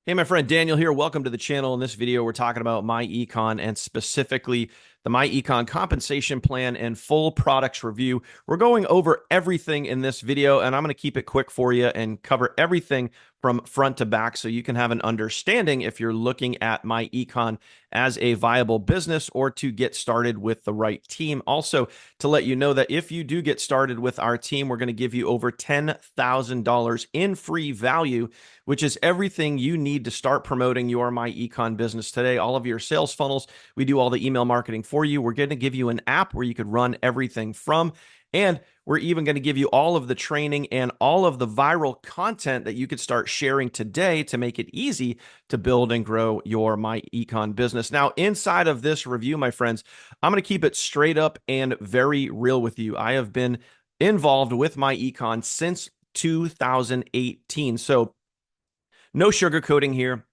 Hey, my friend Daniel here. Welcome to the channel. In this video, we're talking about myEcon and specifically the myEcon compensation plan and full products review. We're going over everything in this video, and I'm going to keep it quick for you and cover everything from front to back so you can have an understanding if you're looking at myEcon as a viable business or to get started with the right team. Also, to let you know that if you do get started with our team, we're going to give you over $10,000 in free value, which is everything you need to start promoting your myEcon business today. All of your sales funnels, we do all the email marketing for you. We're going to give you an app where you could run everything from, and we're even going to give you all of the training and all of the viral content that you could start sharing today to make it easy to build and grow your myEcon business. Now, inside of this review, my friends, I'm going to keep it straight up and very real with you. I have been involved with myEcon since 2018. So no sugarcoating here,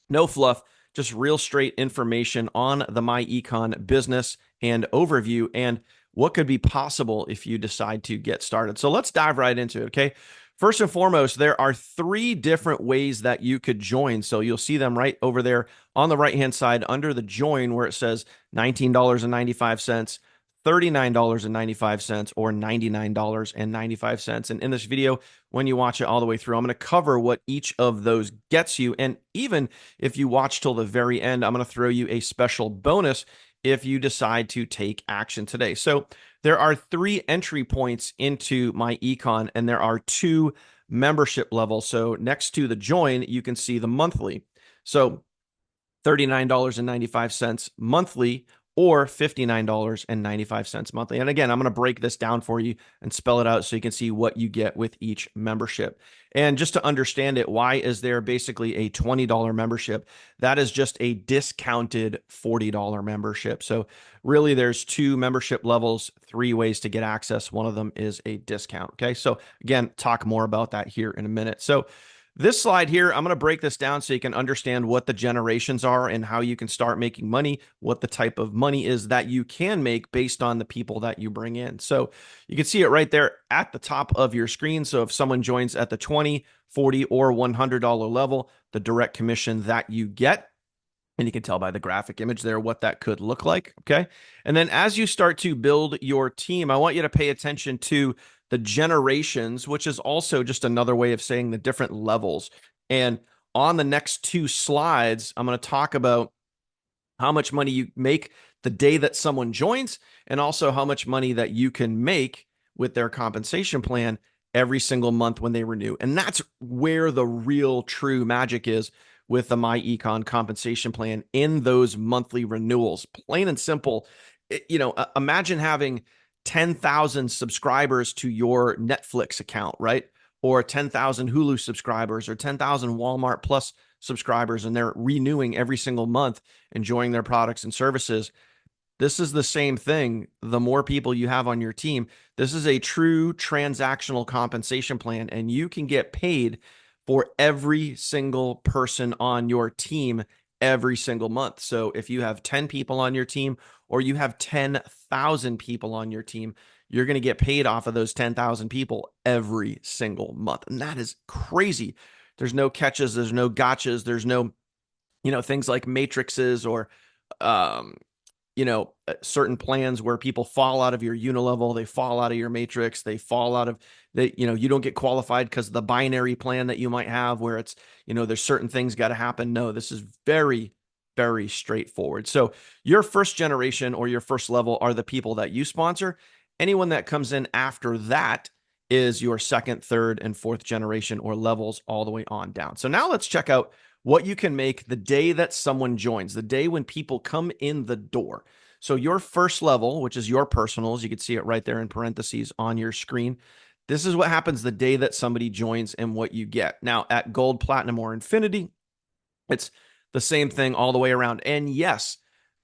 no fluff, just real straight information on the myEcon business and overview and what could be possible if you decide to get started. So let's dive right into it, okay? First and foremost, there are three different ways that you could join. So you'll see them right over there on the right-hand side under the join where it says $19.95, $39.95, or $99.95. And in this video, when you watch it all the way through, I'm going to cover what each of those gets you. And even if you watch till the very end, I'm going to throw you a special bonus if you decide to take action today. So there are three entry points into myEcon, and there are two membership levels. So next to the join, you can see the monthly. So $39.95 monthly or $59.95 monthly. And again, I'm going to break this down for you and spell it out so you can see what you get with each membership. And just to understand it, why is there basically a $20 membership? That is just a discounted $40 membership. So really there's two membership levels, three ways to get access. One of them is a discount. Okay. So again, talk more about that here in a minute. So this slide here, I'm going to break this down so you can understand what the generations are and how you can start making money, what the type of money is that you can make based on the people that you bring in. So you can see it right there at the top of your screen. So if someone joins at the $20, $40, or $100 level, the direct commission that you get, and you can tell by the graphic image there what that could look like, okay? And then as you start to build your team, I want you to pay attention to the generations, which is also just another way of saying the different levels. And on the next two slides, I'm going to talk about how much money you make the day that someone joins, and also how much money that you can make with their compensation plan every single month when they renew. And that's where the real true magic is with the myEcon compensation plan in those monthly renewals. Plain and simple. Imagine having 10,000 subscribers to your Netflix account, right? Or 10,000 Hulu subscribers or 10,000 Walmart Plus subscribers, and they're renewing every single month, enjoying their products and services. This is the same thing. The more people you have on your team, this is a true transactional compensation plan, and you can get paid for every single person on your team every single month. So if you have 10 people on your team or you have 10,000 people on your team, you're going to get paid off of those 10,000 people every single month. And that is crazy. There's no catches, there's no gotchas, there's no, things like matrices or, certain plans where people fall out of your unilevel, they fall out of your matrix, they fall out of you don't get qualified because of the binary plan that you might have where it's, there's certain things got to happen. No, this is very, very straightforward. So your first generation or your first level are the people that you sponsor. Anyone that comes in after that is your second, third, and fourth generation or levels all the way on down. So now let's check out what you can make the day that someone joins, the day when people come in the door. So your first level, which is your personals, you can see it right there in parentheses on your screen. This is what happens the day that somebody joins and what you get. Now at Gold, Platinum, or Infinity, it's the same thing all the way around. And yes,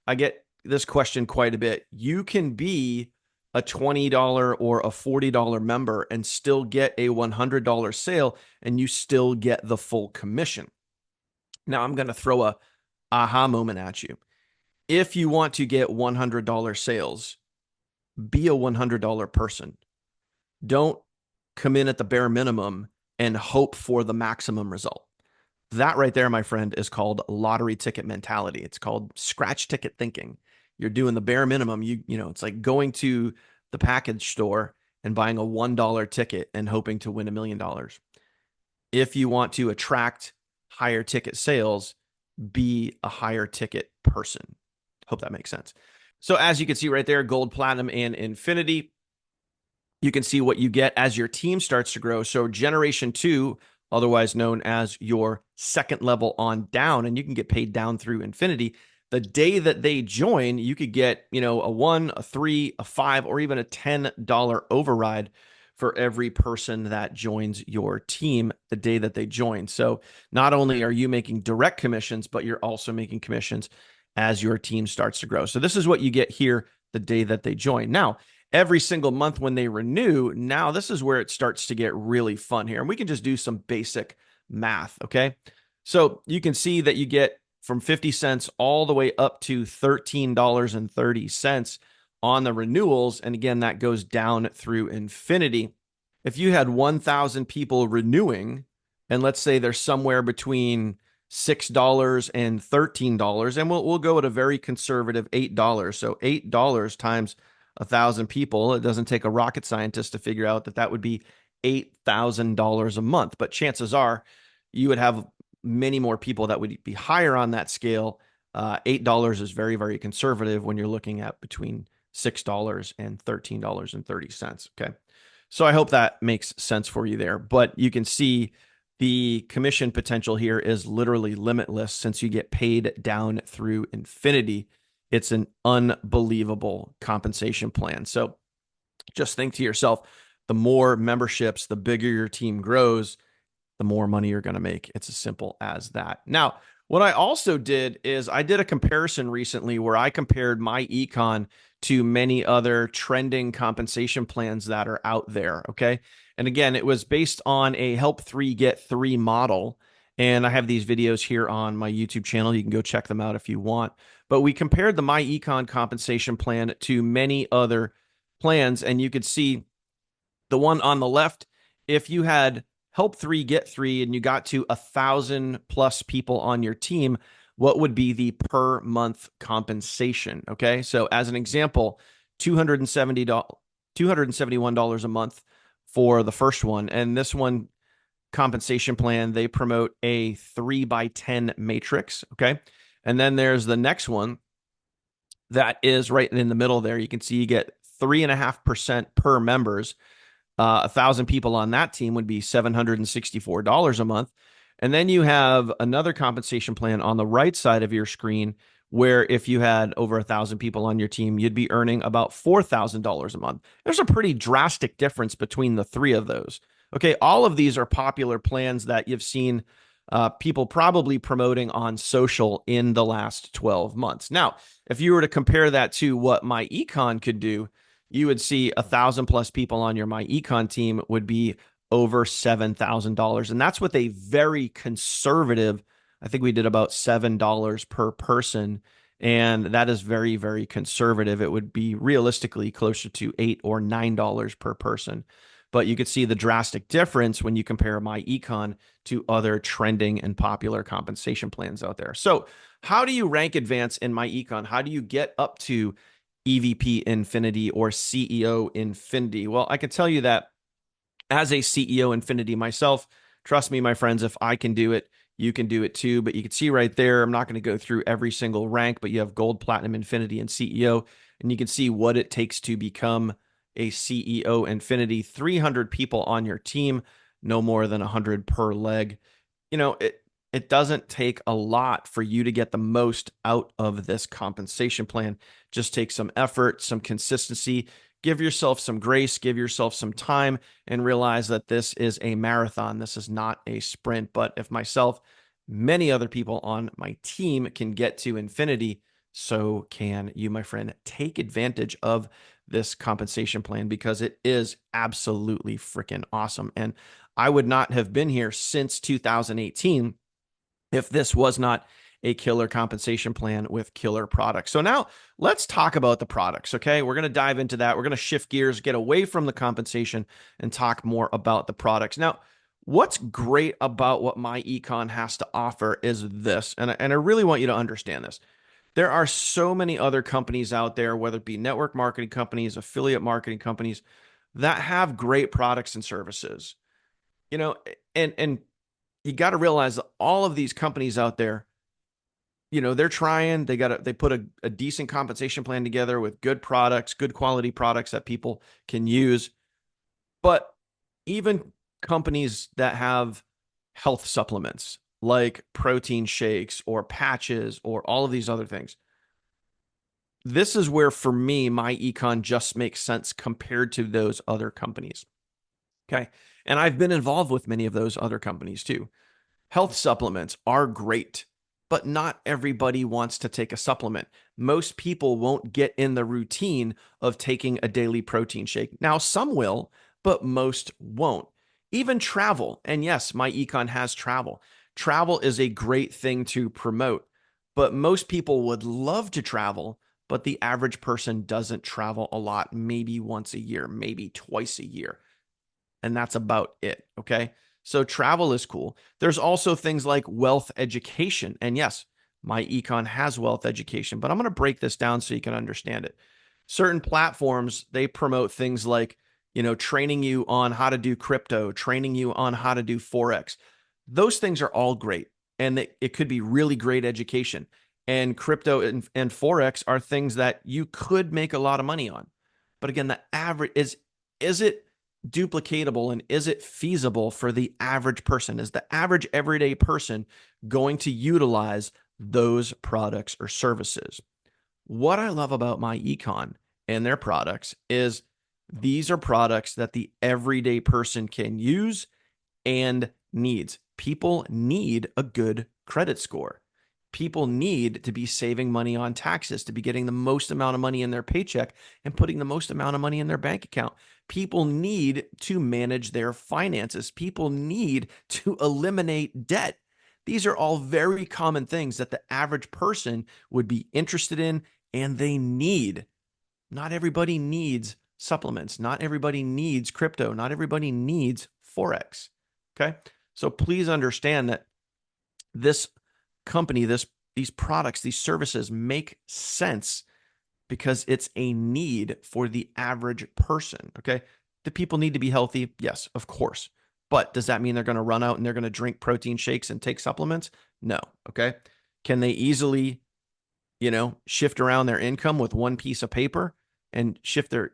I get this question quite a bit. You can be a $20 or a $40 member and still get a $100 sale, and you still get the full commission. Now I'm going to throw a aha moment at you. If you want to get $100 sales, be a $100 person. Don't come in at the bare minimum and hope for the maximum result. That right there, my friend, is called lottery ticket mentality. It's called scratch ticket thinking. You're doing the bare minimum. It's like going to the package store and buying a $1 ticket and hoping to win $1 million. If you want to attract higher ticket sales, be a higher ticket person. Hope that makes sense. So as you can see right there, gold, platinum, and infinity, you can see what you get as your team starts to grow. So generation 2, otherwise known as your second level on down, and you can get paid down through infinity. The day that they join, you could get, a 1, a 3, a 5, or even a $10 override for every person that joins your team the day that they join. So not only are you making direct commissions, but you're also making commissions as your team starts to grow. So this is what you get here the day that they join. Now, every single month when they renew, now this is where it starts to get really fun here. And we can just do some basic math, okay? So you can see that you get from 50 cents all the way up to $13.30 on the renewals. And again, that goes down through infinity. If you had 1,000 people renewing, and let's say they're somewhere between $6 and $13, and we'll go at a very conservative $8. So $8 times 1,000 people, it doesn't take a rocket scientist to figure out that would be $8,000 a month. But chances are you would have many more people that would be higher on that scale. $8 is very, very conservative when you're looking at between $6 and $13.30. Okay. So I hope that makes sense for you there. But you can see the commission potential here is literally limitless since you get paid down through infinity. It's an unbelievable compensation plan. So just think to yourself, the more memberships, the bigger your team grows, the more money you're going to make. It's as simple as that. Now, what I also did is I did a comparison recently where I compared myEcon to many other trending compensation plans that are out there. Okay. And again, it was based on a help 3 get 3 model. And I have these videos here on my YouTube channel. You can go check them out if you want. But we compared the myEcon compensation plan to many other plans. And you could see the one on the left, if you had help 3 get 3 and you got to 1,000 plus people on your team, what would be the per month compensation? Okay. So as an example, $271 a month for the first one. And this one compensation plan, they promote a 3x10 matrix. Okay. And then there's the next one that is right in the middle there. You can see you get 3.5% per members. 1,000 people on that team would be $764 a month. And then you have another compensation plan on the right side of your screen where if you had over 1,000 people on your team, you'd be earning about $4,000 a month. There's a pretty drastic difference between the 3 of those. Okay, all of these are popular plans that you've seen people probably promoting on social in the last 12 months. Now, if you were to compare that to what myEcon could do, you would see 1,000 plus people on your myEcon team would be over $7,000. And that's with a very conservative, I think we did about $7 per person. And that is very, very conservative. It would be realistically closer to $8 or $9 per person. But you could see the drastic difference when you compare myEcon to other trending and popular compensation plans out there. So how do you rank advance in myEcon? How do you get up to EVP Infinity or CEO Infinity? Well, I can tell you that as a CEO Infinity myself, trust me, my friends, if I can do it, you can do it too. But you can see right there, I'm not going to go through every single rank, but you have Gold, Platinum, Infinity, and CEO. And you can see what it takes to become a CEO Infinity. 300 people on your team, no more than 100 per leg. It doesn't take a lot for you to get the most out of this compensation plan. Just take some effort, some consistency, give yourself some grace, give yourself some time, and realize that this is a marathon. This is not a sprint. But if myself, many other people on my team can get to infinity, so can you, my friend. Take advantage of this compensation plan because it is absolutely freaking awesome. And I would not have been here since 2018 if this was not a killer compensation plan with killer products. So now let's talk about the products, okay? We're going to dive into that. We're going to shift gears, get away from the compensation and talk more about the products. Now, What's great about what myEcon has to offer is this, and I really want you to understand this. There are so many other companies out there, whether it be network marketing companies, affiliate marketing companies, that have great products and services. You know, and you got to realize that all of these companies out there, they're trying, they put a decent compensation plan together with good products, good quality products that people can use. But even companies that have health supplements like protein shakes or patches or all of these other things, this is where for me, myEcon just makes sense compared to those other companies. Okay. And I've been involved with many of those other companies too. Health supplements are great, but not everybody wants to take a supplement. Most people won't get in the routine of taking a daily protein shake. Now, some will, but most won't. Even travel. And yes, myEcon has travel. Travel is a great thing to promote, but most people would love to travel, but the average person doesn't travel a lot, maybe once a year, maybe twice a year, and that's about it. Okay. So travel is cool. There's also things like wealth education. And yes, myEcon has wealth education, but I'm going to break this down so you can understand it. Certain platforms, they promote things like, training you on how to do crypto, training you on how to do Forex. Those things are all great. And it could be really great education. And crypto and Forex are things that you could make a lot of money on. But again, the average is it duplicatable and is it feasible for the average person? Is the average everyday person going to utilize those products or services? What I love about myEcon and their products is these are products that the everyday person can use and needs. People need a good credit score. People need to be saving money on taxes, to be getting the most amount of money in their paycheck and putting the most amount of money in their bank account. People need to manage their finances. People need to eliminate debt. These are all very common things that the average person would be interested in and they need. Not everybody needs supplements. Not everybody needs crypto. Not everybody needs Forex. Okay. So please understand that this company, these products, these services make sense because it's a need for the average person. Okay. Do people need to be healthy? Yes, of course. But does that mean they're going to run out and they're going to drink protein shakes and take supplements? No. Okay. Can they easily, shift around their income with one piece of paper and shift their,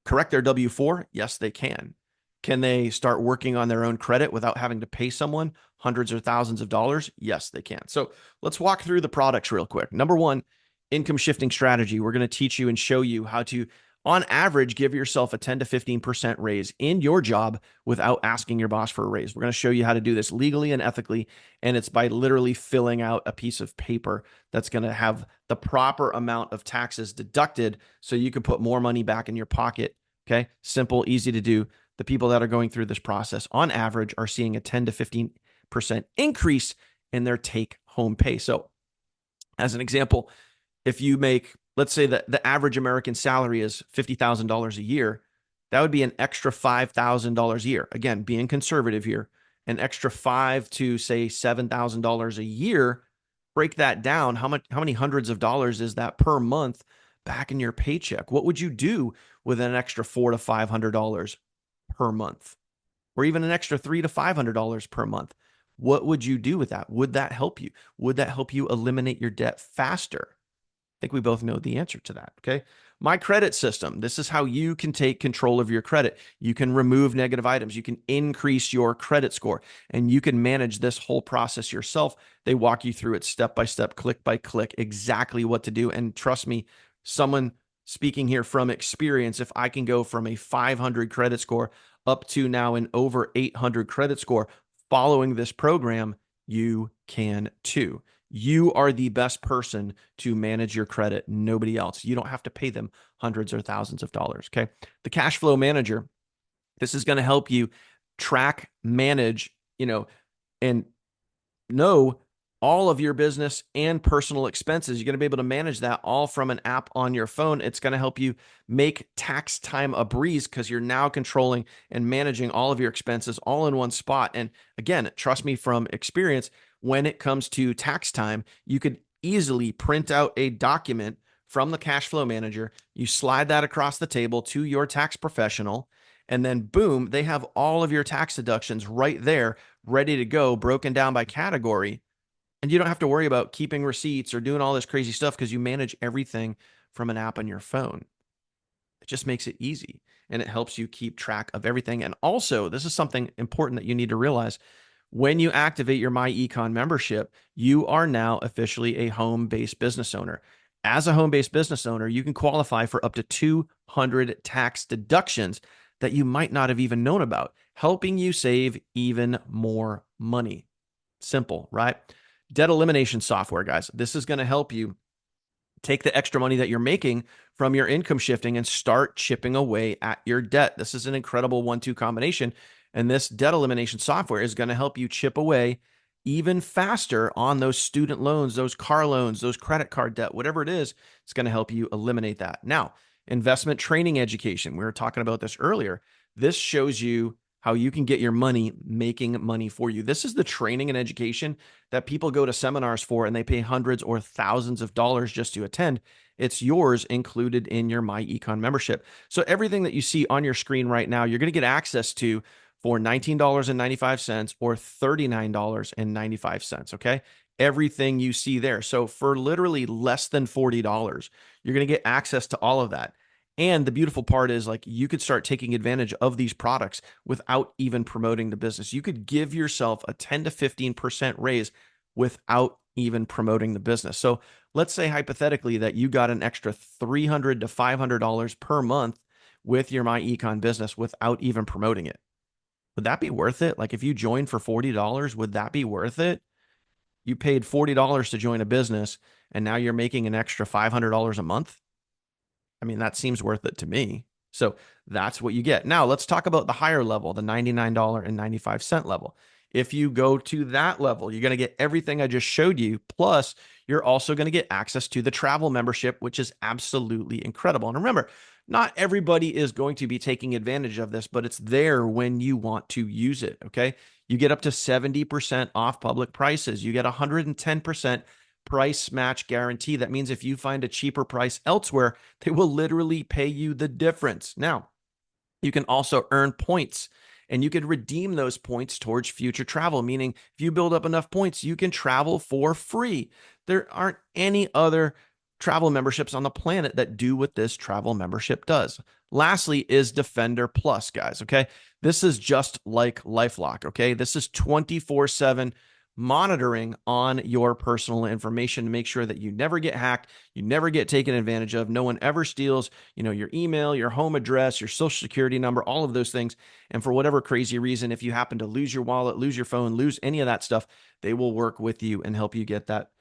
correct their W-4? Yes, they can. Can they start working on their own credit without having to pay someone hundreds or thousands of dollars? Yes, they can. So let's walk through the products real quick. Number one, income shifting strategy. We're going to teach you and show you how to, on average, give yourself a 10 to 15% raise in your job without asking your boss for a raise. We're going to show you how to do this legally and ethically. And it's by literally filling out a piece of paper that's going to have the proper amount of taxes deducted so you can put more money back in your pocket. Okay. Simple, easy to do. The people that are going through this process on average are seeing a 10 to 15% increase in their take home pay. So, as an example, if you make, let's say that the average American salary is $50,000 a year, that would be an extra $5,000 a year. Again, being conservative here, an extra $5,000 to say $7,000 a year. Break that down. How many hundreds of dollars is that per month back in your paycheck? What would you do with an extra $400 to $500 per month, or even an extra $300 to $500 per month? What would you do with that? Would that help you? Would that help you eliminate your debt faster? I think we both know the answer to that. Okay. My credit system. This is how you can take control of your credit. You can remove negative items. You can increase your credit score, and you can manage this whole process yourself. They walk you through it step by step, click by click, exactly what to do. And trust me, someone speaking here from experience, if I can go from a 500 credit score up to now an over 800 credit score following this program, you can too. You are the best person to manage your credit, nobody else. You don't have to pay them hundreds or thousands of dollars. Okay. The cash flow manager, this is going to help you track, manage, and know all of your business and personal expenses. You're going to be able to manage that all from an app on your phone. It's going to help you make tax time a breeze because you're now controlling and managing all of your expenses all in one spot. And again, trust me from experience, when it comes to tax time, you could easily print out a document from the cash flow manager. You slide that across the table to your tax professional, and then boom, they have all of your tax deductions right there, ready to go, broken down by category. And you don't have to worry about keeping receipts or doing all this crazy stuff because you manage everything from an app on your phone. It just makes it easy and it helps you keep track of everything. And also, this is something important that you need to realize. When you activate your myEcon membership, you are now officially a home-based business owner. As a home-based business owner, you can qualify for up to 200 tax deductions that you might not have even known about, helping you save even more money. Simple, right? Debt elimination software, guys. This is going to help you take the extra money that you're making from your income shifting and start chipping away at your debt. This is an incredible 1-2 combination. And this debt elimination software is going to help you chip away even faster on those student loans, those car loans, those credit card debt, whatever it is. It's going to help you eliminate that. Now, investment training education. We were talking about this earlier. This shows you how you can get your money making money for you. This is the training and education that people go to seminars for and they pay hundreds or thousands of dollars just to attend. It's yours included in your myEcon membership. So everything that you see on your screen right now, you're going to get access to for $19.95 or $39.95. Okay. Everything you see there. So for literally less than $40, you're going to get access to all of that. And the beautiful part is, like, you could start taking advantage of these products without even promoting the business. You could give yourself a 10 to 15% raise without even promoting the business. So let's say hypothetically that you got an extra $300 to $500 per month with your myEcon business without even promoting it. Would that be worth it? Like, if you joined for $40, would that be worth it? You paid $40 to join a business and now you're making an extra $500 a month. I mean, that seems worth it to me. So that's what you get. Now, let's talk about the higher level, the $99.95 level. If you go to that level, you're going to get everything I just showed you. Plus, you're also going to get access to the travel membership, which is absolutely incredible. And remember, not everybody is going to be taking advantage of this, but it's there when you want to use it. Okay. You get up to 70% off public prices. You get 110% price match guarantee. That means if you find a cheaper price elsewhere, they will literally pay you the difference. Now, you can also earn points and you can redeem those points towards future travel, meaning if you build up enough points, you can travel for free. There aren't any other travel memberships on the planet that do what this travel membership does. Lastly is Defender Plus, guys. Okay. This is just like LifeLock. Okay. This is 24/7 monitoring on your personal information to make sure that you never get hacked, you never get taken advantage of, no one ever steals, your email, your home address, your social security number, all of those things. And for whatever crazy reason, if you happen to lose your wallet, lose your phone, lose any of that stuff, they will work with you and help you get that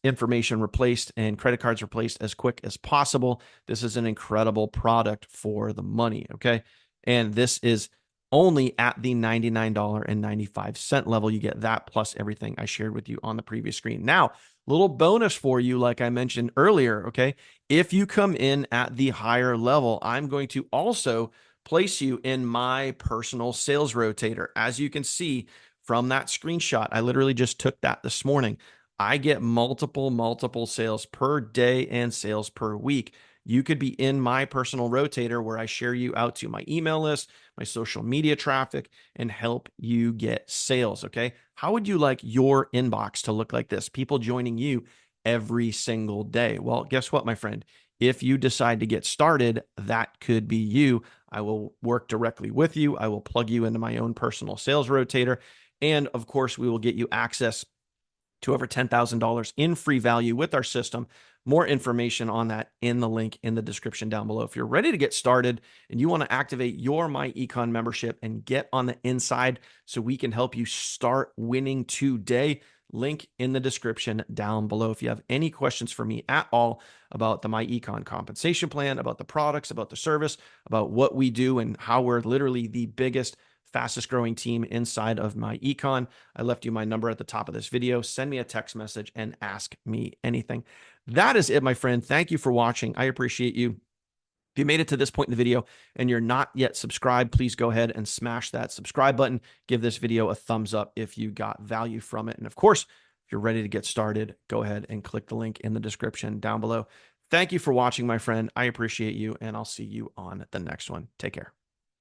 information replaced and credit cards replaced as quick as possible. This is an incredible product for the money. Okay. And this is only at the $99.95 level. You get that plus everything I shared with you on the previous screen. Now, little bonus for you, like I mentioned earlier. Okay. If you come in at the higher level, I'm going to also place you in my personal sales rotator. As you can see from that screenshot, I literally just took that this morning. I get multiple sales per day and sales per week. You could be in my personal rotator where I share you out to my email list, my social media traffic, and help you get sales. Okay. How would you like your inbox to look like this? People joining you every single day. Well, guess what, my friend? If you decide to get started, that could be you. I will work directly with you. I will plug you into my own personal sales rotator. And of course, we will get you access to over $10,000 in free value with our system. More information on that in the link in the description down below. If you're ready to get started and you want to activate your myEcon membership and get on the inside so we can help you start winning today, link in the description down below. If you have any questions for me at all about the myEcon compensation plan, about the products, about the service, about what we do and how we're literally the biggest fastest growing team inside of myEcon. I left you my number at the top of this video. Send me a text message and ask me anything. That is it, my friend. Thank you for watching. I appreciate you. If you made it to this point in the video and you're not yet subscribed, please go ahead and smash that subscribe button. Give this video a thumbs up if you got value from it. And of course, if you're ready to get started, go ahead and click the link in the description down below. Thank you for watching, my friend. I appreciate you, and I'll see you on the next one. Take care.